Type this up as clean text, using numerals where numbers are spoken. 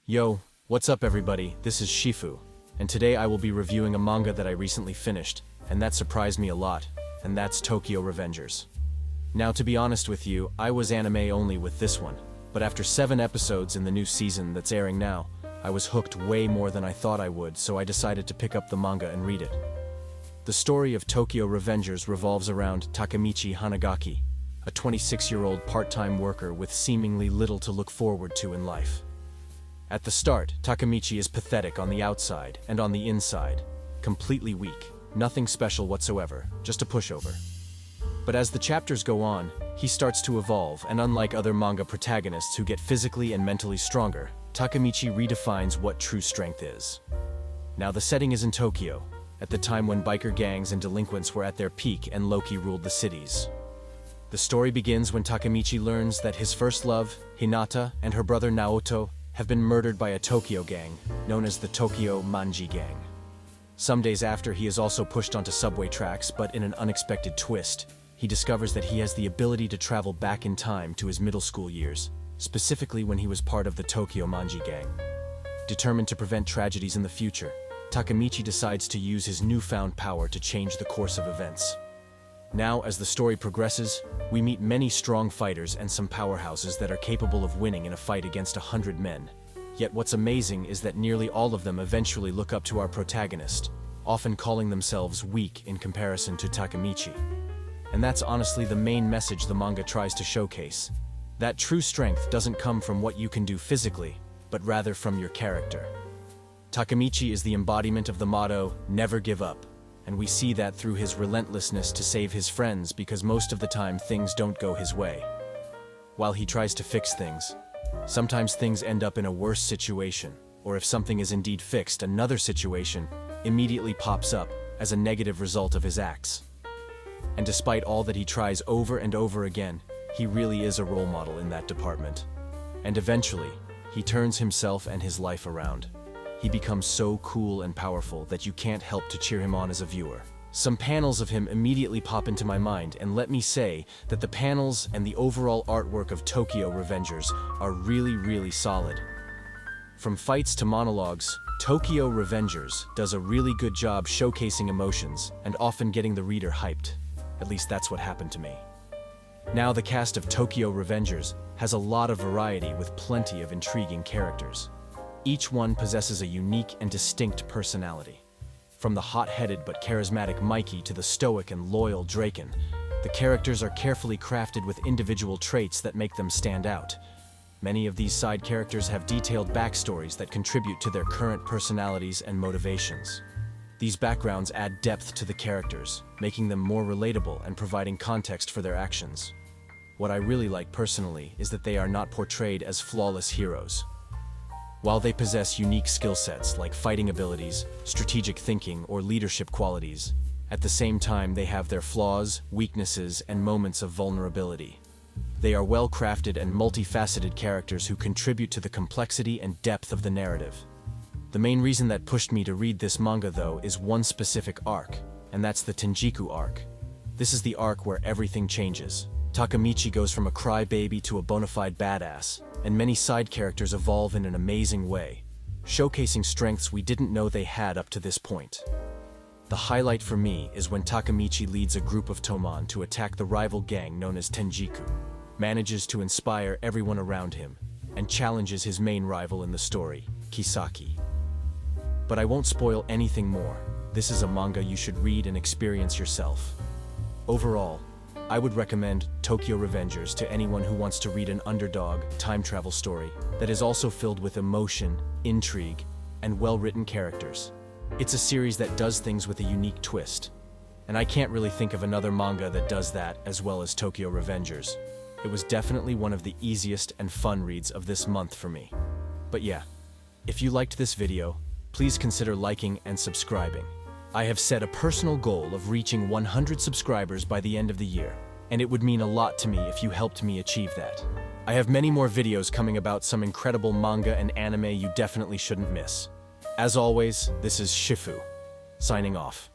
Yo, what's up everybody, this is Shifu, and today I will be reviewing a manga that I recently finished, and that surprised me a lot, and that's Tokyorevengers. Now to be honest with you, I was anime only with this one, but after 7 episodes in the new season that's airing now, I was hooked way more than I thought I would, so I decided to pick up the manga and read it. The story of Tokyorevengers revolves around Takemichi Hanagaki, a 26-year-old part-time worker with seemingly little to look forward to in life. At the start, Takemichi is pathetic on the outside and on the inside, completely weak, nothing special whatsoever, just a pushover. But as the chapters go on, he starts to evolve, and unlike other manga protagonists who get physically and mentally stronger, Takemichi redefines what true strength is. Now the setting is in Tokyo, at the time when biker gangs and delinquents were at their peak and Loki ruled the cities. The story begins when Takemichi learns that his first love, Hinata, and her brother Naoto have been murdered by a Tokyo gang, known as the Tokyorevengers gang. Some days after, he is also pushed onto subway tracks, but in an unexpected twist, he discovers that he has the ability to travel back in time to his middle school years, specifically when he was part of the Tokyorevengers gang. Determined to prevent tragedies in the future, Takemichi decides to use his newfound power to change the course of events. Now, as the story progresses, we meet many strong fighters and some powerhouses that are capable of winning in a fight against 100 men. Yet what's amazing is that nearly all of them eventually look up to our protagonist, often calling themselves weak in comparison to Takemichi. And that's honestly the main message the manga tries to showcase. That true strength doesn't come from what you can do physically, but rather from your character. Takemichi is the embodiment of the motto, "Never give up." And we see that through his relentlessness to save his friends, because most of the time things don't go his way. While he tries to fix things, sometimes things end up in a worse situation, or if something is indeed fixed, another situation immediately pops up as a negative result of his acts. And despite all that he tries over and over again, he really is a role model in that department. And eventually, he turns himself and his life around. He becomes so cool and powerful that you can't help to cheer him on as a viewer. Some panels of him immediately pop into my mind, and let me say that the panels and the overall artwork of Tokyorevengers are really solid. From fights to monologues, Tokyorevengers does a really good job showcasing emotions and often getting the reader hyped. At least that's what happened to me. Now the cast of Tokyorevengers has a lot of variety with plenty of intriguing characters. Each one possesses a unique and distinct personality. From the hot-headed but charismatic Mikey to the stoic and loyal Draken, the characters are carefully crafted with individual traits that make them stand out. Many of these side characters have detailed backstories that contribute to their current personalities and motivations. These backgrounds add depth to the characters, making them more relatable and providing context for their actions. What I really like personally is that they are not portrayed as flawless heroes. While they possess unique skill sets like fighting abilities, strategic thinking, or leadership qualities, at the same time they have their flaws, weaknesses, and moments of vulnerability. They are well-crafted and multifaceted characters who contribute to the complexity and depth of the narrative. The main reason that pushed me to read this manga, though, is one specific arc, and that's the Tenjiku arc. This is the arc where everything changes. Takemichi goes from a crybaby to a bona fide badass, and many side characters evolve in an amazing way, showcasing strengths we didn't know they had up to this point. The highlight for me is when Takemichi leads a group of Tomon to attack the rival gang known as Tenjiku, manages to inspire everyone around him, and challenges his main rival in the story, Kisaki. But I won't spoil anything more. This is a manga you should read and experience yourself. Overall, I would recommend Tokyorevengers to anyone who wants to read an underdog, time travel story that is also filled with emotion, intrigue, and well-written characters. It's a series that does things with a unique twist, and I can't really think of another manga that does that as well as Tokyorevengers. It was definitely one of the easiest and fun reads of this month for me. But yeah, if you liked this video, please consider liking and subscribing. I have set a personal goal of reaching 100 subscribers by the end of the year, and it would mean a lot to me if you helped me achieve that. I have many more videos coming about some incredible manga and anime you definitely shouldn't miss. As always, this is Shifu, signing off.